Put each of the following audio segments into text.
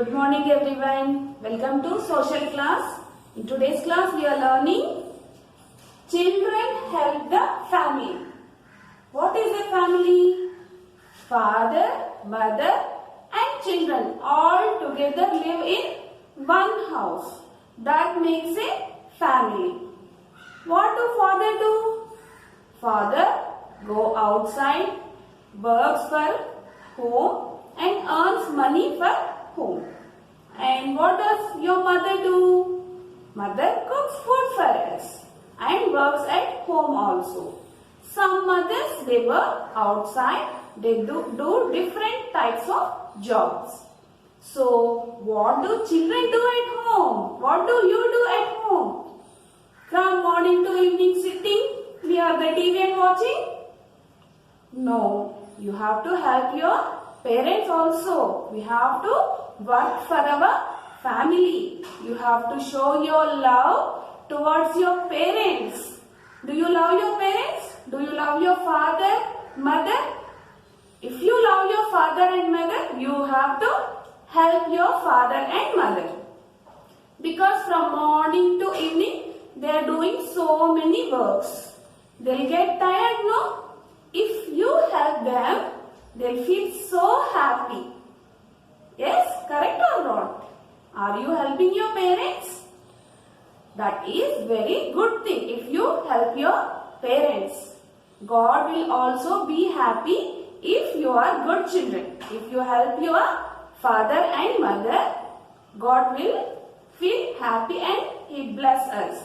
Good morning everyone. Welcome to social class. In today's class we are learning children help the family. What is a family? Father, mother and children all together live in one house. That makes a family. What do father do? Father go outside, works for home and earns money for home. And what does your mother do? Mother cooks food for us and works at home also. Some mothers, they work outside, they do different types of jobs. So what do children do at home? What do you do at home? From morning to evening sitting near the TV and watching? No, you have to help your parents also. We have to work for our family. You have to show your love towards your parents. Do you love your parents? Do you love your father, mother? If you love your father and mother, you have to help your father and mother. Because from morning to evening, they are doing so many works. They'll get tired, no? If you help them, they'll feel so happy. Yes, correct or not? Are you helping your parents? That is very good thing if you help your parents. God will also be happy if you are good children. If you help your father and mother, God will feel happy and He bless us.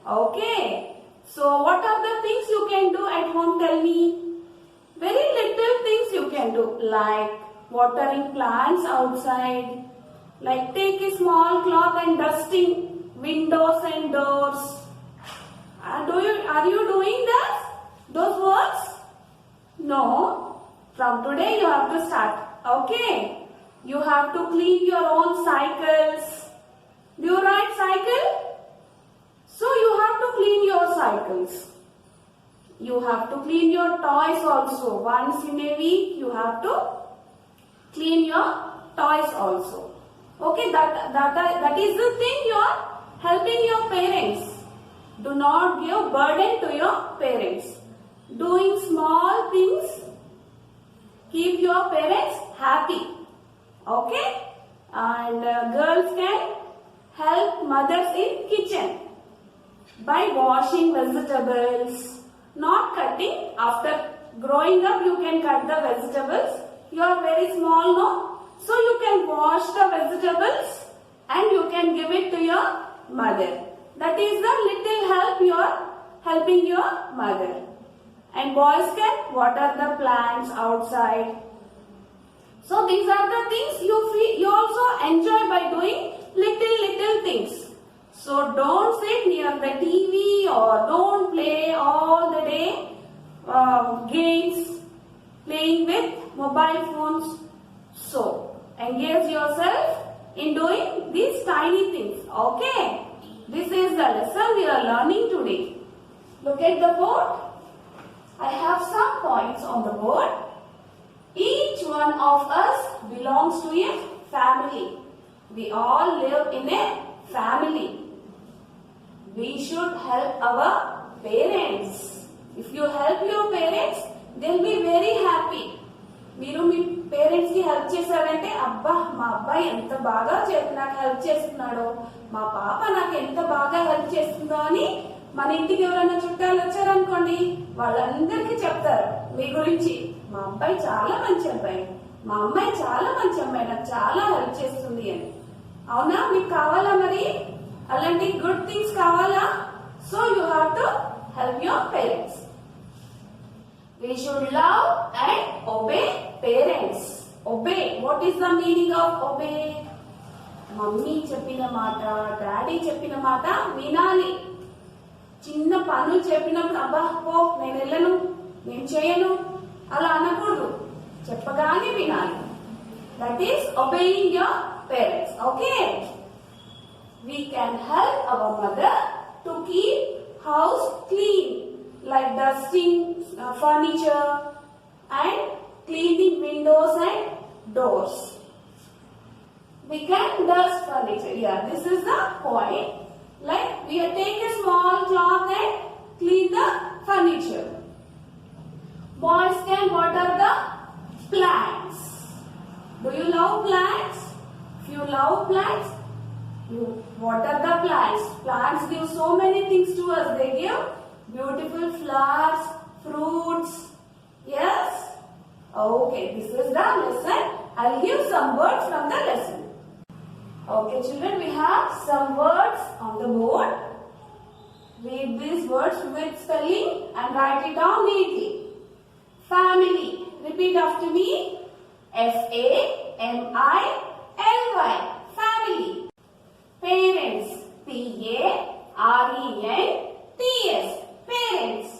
Okay. So what are the things you can do at home? Tell me. Very little things you can do, like watering plants outside, like take a small cloth and dusting windows and doors. Are you doing those works? No. From today you have to start. Okay. You have to clean your own cycles. Do you ride cycle? So you have to clean your cycles. You have to clean your toys also. Once in a week you have to clean your toys also. Okay, that is the thing you are helping your parents. Do not give burden to your parents. Doing small things keep your parents happy. Okay, and girls can help mothers in kitchen by washing vegetables. Not cutting. After growing up, you can cut the vegetables. You are very small, no? So you can wash the vegetables and you can give it to your mother. That is the little help you are helping your mother. And boys can water the plants outside. So these are the things you also enjoy by doing little things. So don't sit near the TV or don't play all the day games, playing with mobile phones. So engage yourself in doing these tiny things. Okay. This is the lesson we are learning today. Look at the board. I have some points on the board. Each one of us belongs to a family. We all live in a family. We should help our parents. If you help your parents, they'll be very happy. మీరు మీ parents కి help చేశారంటే అబ్బా మా అబ్బాయి ఎంత బాగా నాకు help చేస్తున్నాడో, మా పాప నాకు ఎంత బాగా హెల్ప్ చేస్తుందో అని మన ఇంటికి ఎవరైనా చుట్టాలు వచ్చారనుకోండి, వాళ్ళందరికీ చెప్తారు మీ గురించి. మా అబ్బాయి చాలా మంచి అబ్బాయి, మా అమ్మాయి చాలా మంచి అమ్మాయి, నాకు చాలా హెల్ప్ చేస్తుంది అని. అవునా? మీకు కావాలా మరి అలాంటి గుడ్ థింగ్స్ కావాలా? So you have to help your parents. We should love and obey parents. Obey. What is the meaning of obey? Mummy చెప్పిన మాట, డాడీ చెప్పిన మాట వినాలి. చిన్న పనులు చెప్పినప్పుడు అబ్బా పో నేను వెళ్ళను, నేను చేయను అలా అనకూడదు. చెప్పగానే వినాలి. That is obeying your parents. Okay. We can help our mother to keep house clean, like dusting furniture and cleaning windows and doors. we can dust furniture. Yeah, this is the point. Like we take a small cloth and clean the furniture. Boys can water the plants. Do you love plants? If you love plants, you water the plants. Plants give so many things to us. They give beautiful flowers, fruits. Yes? Okay, this is the lesson. I'll give some words from the lesson. Okay, children, we have some words on the board. Read these words with spelling and write it down neatly. Family. Repeat after me. Family. Family. Parents. Parents. Parents.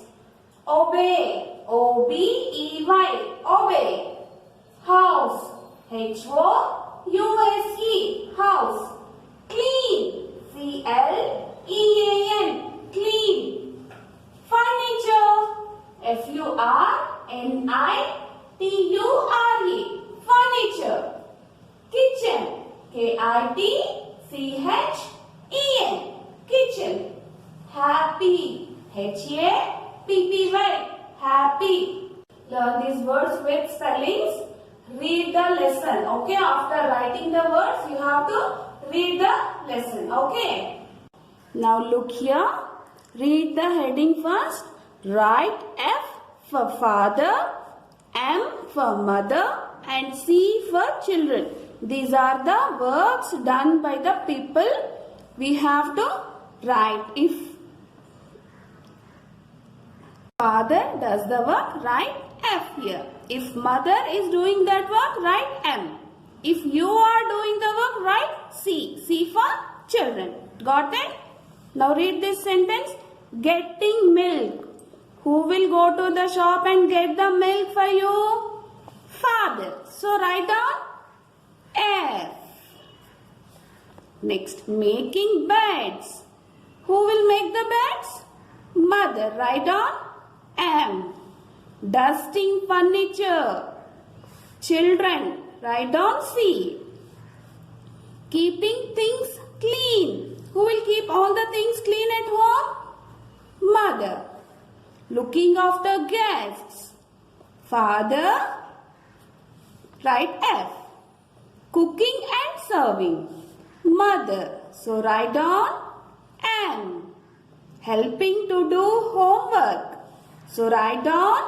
Obey. Obey. House. House. Clean. Clean. Furniture. Furniture. Furniture. Kitchen. Kitchen. Happy. Happy. Learn these words with spellings. Read the lesson. Okay, after writing the words, you have to read the lesson. Okay. Now look here. Read the heading first. Write F for father, M for mother and C for children. These are the works done by the people. We have to write. If father does the work, write F here. If mother is doing that work, write M. If you are doing the work, write C. C for children. Got it? Now read this sentence. Getting milk. Who will go to the shop and get the milk for you? Father. So write down F. Next, making beds. Who will make the beds? Mother. Write down M. Dusting furniture. Children. Write down C. Keeping things clean. Who will keep all the things clean at home? Mother. Looking after guests. Father. Write F. Cooking and serving. Mother. So write down M. Helping to do homework. So write down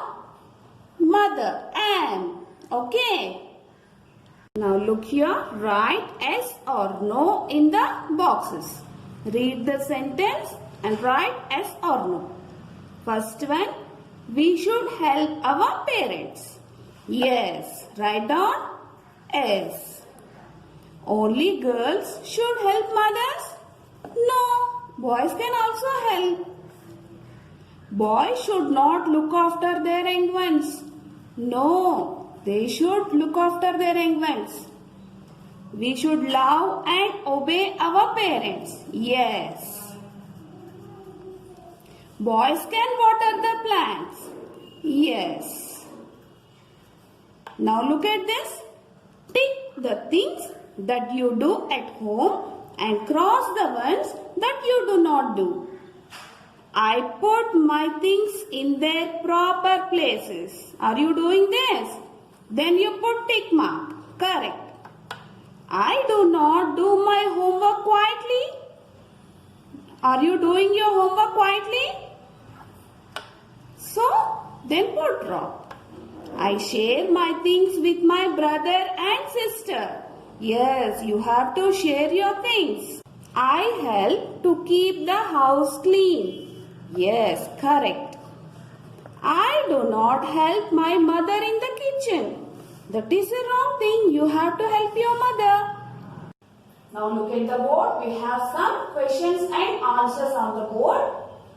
mother M. Okay. Now look here. Write yes or no in the boxes. Read the sentence and write yes or no. First one. We should help our parents. Yes. Write down yes. Only girls should help mothers? No. Boys can also help. Boys should not look after their young ones. No, they should look after their young ones. We should love and obey our parents. Yes. Boys can water the plants. Yes. Now look at this. Tick the things that you do at home and cross the ones that you do not do. I put my things in their proper places. Are you doing this? Then you put tick mark. Correct. I do not do my homework quietly. Are you doing your homework quietly? So, then put drop. I share my things with my brother and sister. Yes, you have to share your things. I help to keep the house clean. Yes, correct. I do not help my mother in the kitchen. That is a wrong thing. You have to help your mother. Now look at the board. We have some questions and answers on the board.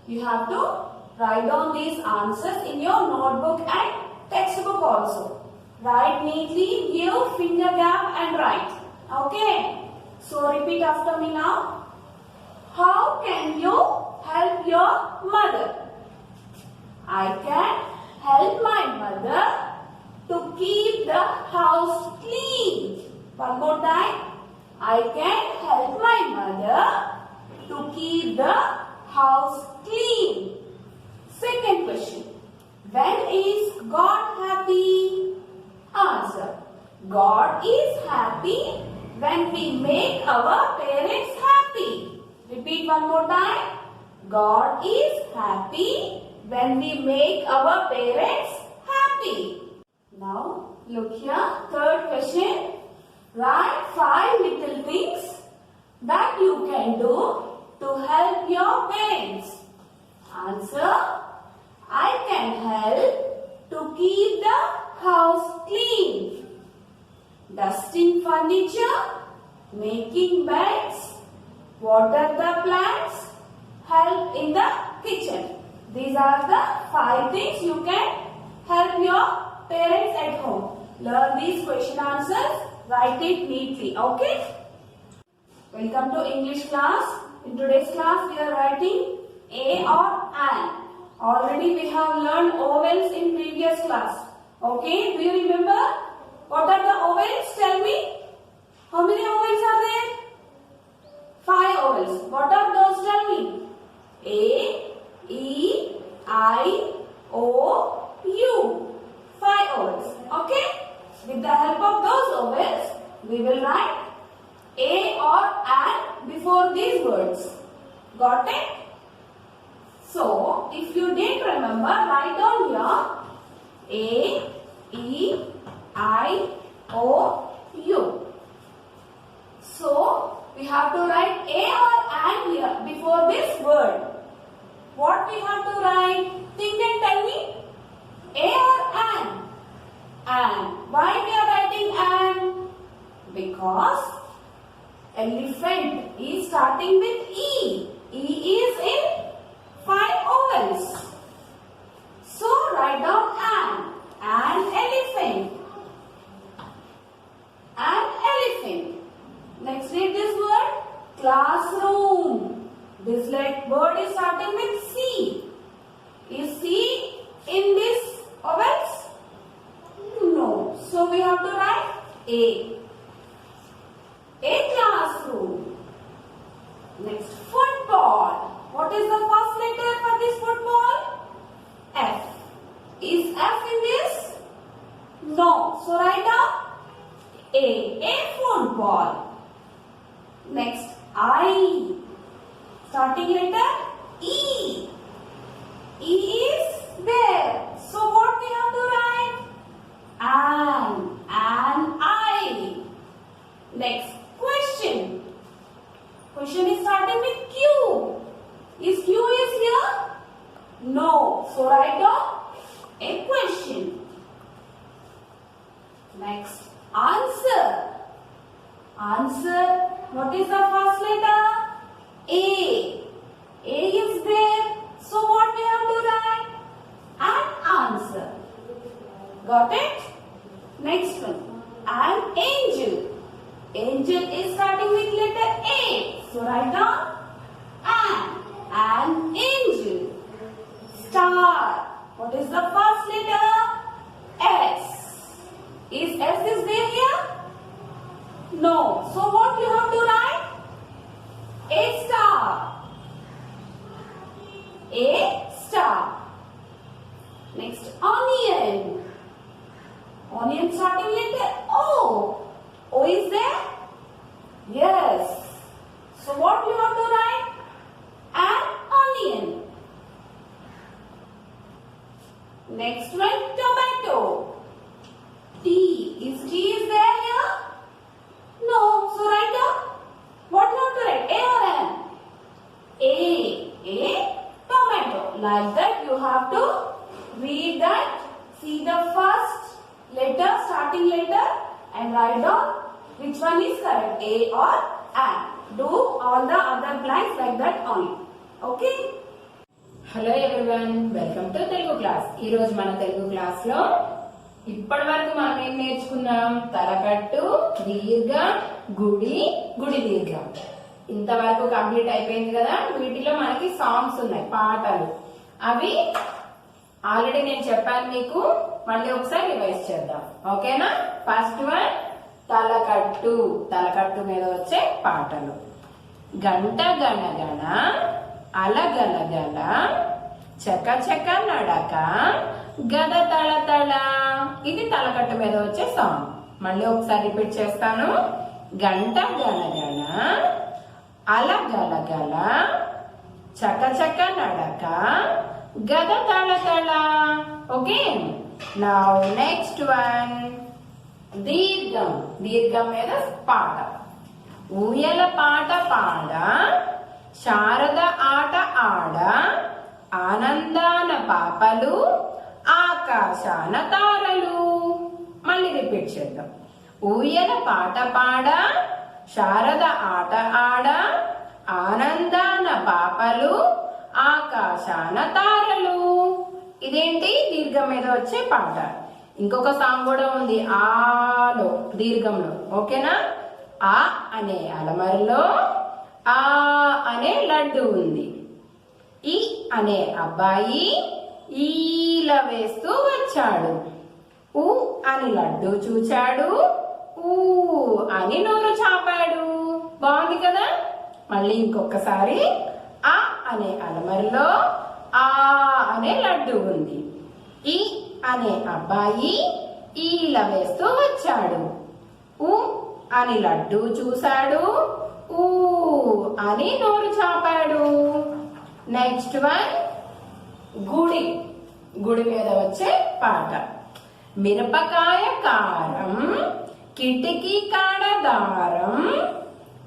You have to write down these answers in your notebook and textbook also. Write neatly, give finger gap and write. Okay. So repeat after me now. How can you help your mother? I can help my mother to keep the house clean. One more time. I can help my mother to keep the house clean. Second question. When is God happy? Answer. God is happy when we make our parents happy. Repeat one more time. God is happy when we make our parents happy. Now look here. Third question. Write 5 little things that you can do to help your parents. Answer. I can help to keep the house clean. Dusting furniture, making beds, water the plants, help in the kitchen. These are the 5 things you can help your parents at home. Learn these question answers, write it neatly, okay? Welcome to English class. In today's class we are writing a or an. Already we have learned vowels in previous class. Okay, do you remember? What are the vowels? Tell me. How many vowels are there? 5 vowels. What are those? Tell me. A, E, I, O, U. 5 vowels. Okay? With the help of those vowels, we will write a or an before these words. Got it? So, if you didn't remember, write down here A, E, I, O, U. So, we have to write a or an here before this word. What we have to write? Think and tell me. A or an? An. Why we are writing an? Because elephant is starting with E. E is in 5 vowels. So write down an. An elephant. An elephant. Next read this word. Classroom. This word is starting with C. Is C in this vowels? No. So we have to write A. A classroom. Next, football. What is the first letter for this football? F. Is F in this? No. So write down A. A football. Next, I. Starting letter E. E is there. So what we have to write? An. An I. Next, question. Question is starting with Q. Is Q is here? No. So write down a question. Next, answer. Answer. What is the first letter? A. A is there. So what we have to write? An answer. Got it? Next one. An angel. Angel is starting with letter A. So write down an angel. Star. What is the first letter? S. Is S is there here? No. So what you have to write? A star. A star. Next, onion. Onion starting letter O. O is there? Yes. So what you have to write? An onion. Next one, tomato. T. Is T is there here? No. So write down. What you have to write? A or N? A. A. Tomato. Like that you have to read that. See the first letter, starting letter, and write down which one is correct. A or N. Do all the other blanks like that only. Okay? Hello everyone, welcome to Telugu class. ఈ రోజు మన Telugu class లో ఇప్పటి వరకు మనం ఏం నేర్చుకున్నాం? తలకట్టు, దీర్ఘ, గుడి, గుడి దీర్ఘ. ఇంతవరకు కంప్లీట్ అయిపోయింది కదా. వీటిలో మనకి సాంగ్స్ ఉన్నాయి, పాటలు. అవి ఆల్రెడీ నేను చెప్పాను మీకు. మళ్ళీ ఒకసారి రివైజ్ చేద్దాం, ఓకేనా? ఫస్ట్ వన్ తలకట్టు, తలకట్టు మీద వచ్చే పాటలు. గంట గణగణ, అలగలగల, చక చక నడక, గద తళతళ. ఇది తలకట్టు మీద వచ్చే సాంగ్. మళ్ళీ ఒకసారి రిపీట్ చేస్తాను. గంట గణగణ, అలగలగల, చక చక నడక, గద తళతళ. Okay, now next one. దీర్ఘం, దీర్ఘం మీద పాట. ఊయల పాట పాడ, శారద ఆట ఆడ, ఆనందాన పాపలు, ఆకాశాన తారలు. మళ్ళీ రిపీట్ చేద్దాం. ఊయల పాట పాడ, శారద ఆట ఆడ, ఆనందాన పాపలు, ఆకాశాన తారలు. ఇదేంటి దీర్ఘం మీద వచ్చే పాట. ఇంకొక సాంగ్ కూడా ఉంది ఆలో, దీర్ఘంలో. ఓకేనా? ఆ అనే అలమరలో ఆ అనే లడ్డు ఉంది. ఈ అనే అబ్బాయి ఈల వేస్తూ వచ్చాడు. ఊ అని లడ్డు చూచాడు, ఊ అని నోరు చాపాడు. బాగుంది కదా? మళ్ళీ ఇంకొకసారి. ఆ అనే అలమరలో ఆ అనే లడ్డు ఉంది. ఈ అనే అబ్బాయి ఈల వేస్తూ వచ్చాడు. ఊ అని లడ్డు చూశాడు, ఊ అని నోరు చాపాడు. Next one. గుడి, గుడి మీద వచ్చే పాట. మిరపకాయ కారం, కిటికీ కాడ దారం,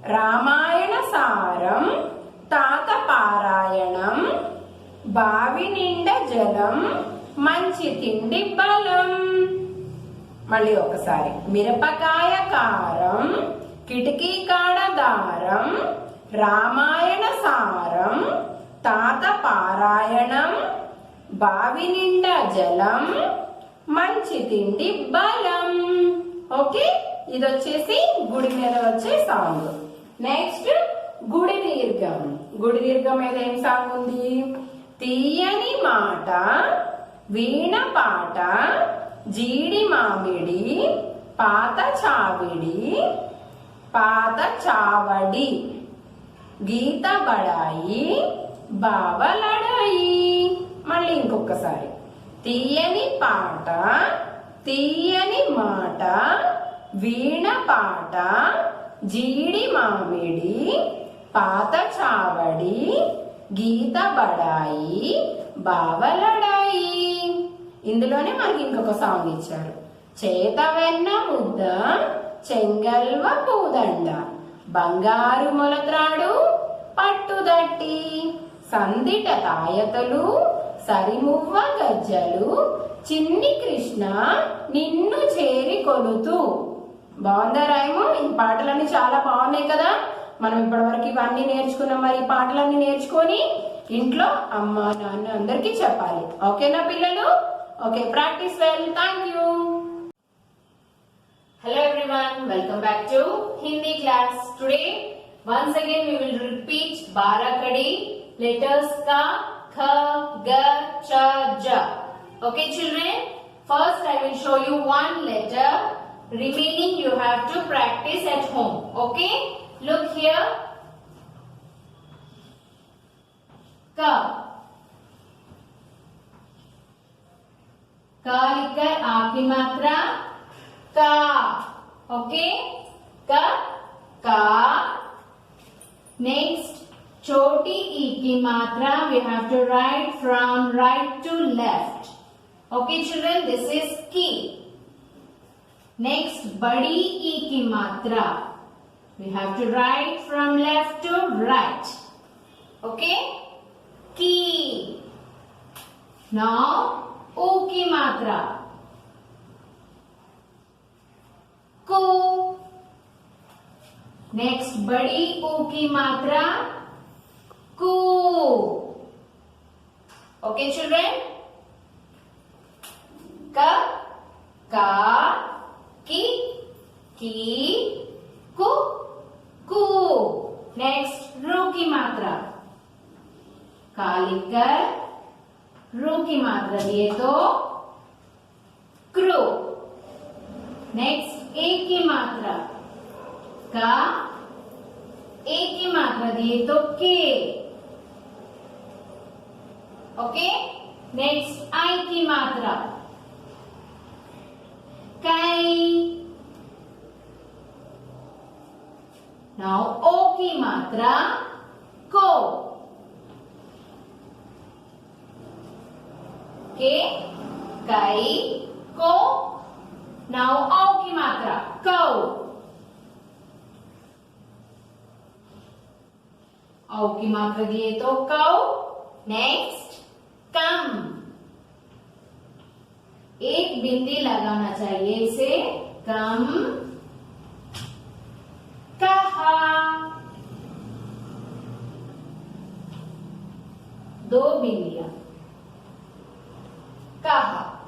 రామాయణ సారం, తాత పారాయణం, బావి నిండా జలం, మంచి తిండి బలం. మళ్ళీ ఒకసారి. మిరపకాయ కారం, కిటికీ కాడ దారం, రామాయణ సారం, తాత పారాయణం, బావి నిండా జలం, మంచి తిండి బలం. ఓకే, ఇది వచ్చేసి గుడి మీద వచ్చే సాంగ్. నెక్స్ట్ గుడి దీర్ఘం. గుడి దీర్ఘం మీద ఏం సాంగ్ ఉంది? తీయని మాట, వీణ పాట, జీడి మామిడి, పాత చావిడి, పాత చావడి, గీత బడాయి, బావలడాయి. మళ్ళీ ఇంకొకసారి. తీయని పాట, తీయని మాట, వీణ పాట, జీడి మామిడి, పాత చావడి, గీత బడాయి, బావలడాయి. ఇందులోనే మనకి ఇంకొక సాంగ్ ఇచ్చారు. చేత వెన్న ముద్ద, చెంగల్వ పూదండ, బంగారు మొలత్రాడు, పట్టుదట్టి, సందిట తాయతలు, సరిమువ్వ గజ్జలు, చిన్ని కృష్ణ నిన్ను చేరి కొలుతూ. బాగుందా రాయము? ఈ పాటలన్నీ చాలా బాగున్నాయి కదా? మనం ఇప్పటివరకు ఇవన్నీ నేర్చుకున్నాం. మరి ఈ పాటలన్నీ నేర్చుకొని ఇంట్లో అమ్మ నాన్న అందరికీ చెప్పాలి. ఓకేనా పిల్లలు? Okay, practice well. Thank you. Hello everyone, welcome back to Hindi class. Today, once again we will repeat Barakadi letters Ka, Kha, Ga, Cha, Ja. Okay children, first I will show you one letter. Remaining you have to practice at home. Okay, look here. Ka. Ka लिखकर आपकी मात्रा का. Okay, का का. Next, छोटी ई की मात्रा we have to write from right to left. Okay children, this is की. Next, बड़ी ई की मात्रा we have to write from left to right. Okay, की. Now, ओ की मात्रा को. नेक्स्ट, बड़ी ओ की मात्रा को. ओके चिल्ड्रन, का की को को. नेक्स्ट, रू की मात्रा का लिखकर रू की मात्रा लिए तो क्रो. नेक्स्ट, एक की मात्रा का एक की मात्रा दिए तो के. ओके. नेक्स्ट आई की मात्रा काई. नाउ ओ की मात्रा को. के काई को. नाउ औ की मात्रा कौ. औ की मात्रा दिए तो कौ. Next come. एक बिंदी लगाना चाहिए इसे. कम. कहा. दो बिंदियां. कहा.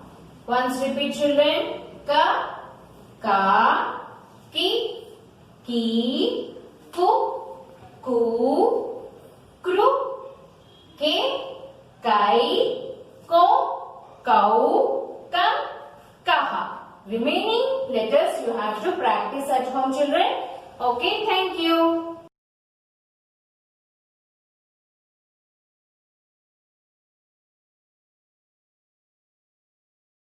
Once repeat children. का की कु कृ के काई को कौ कम कहा. Remaining letters you have to practice at home children. Okay, thank you.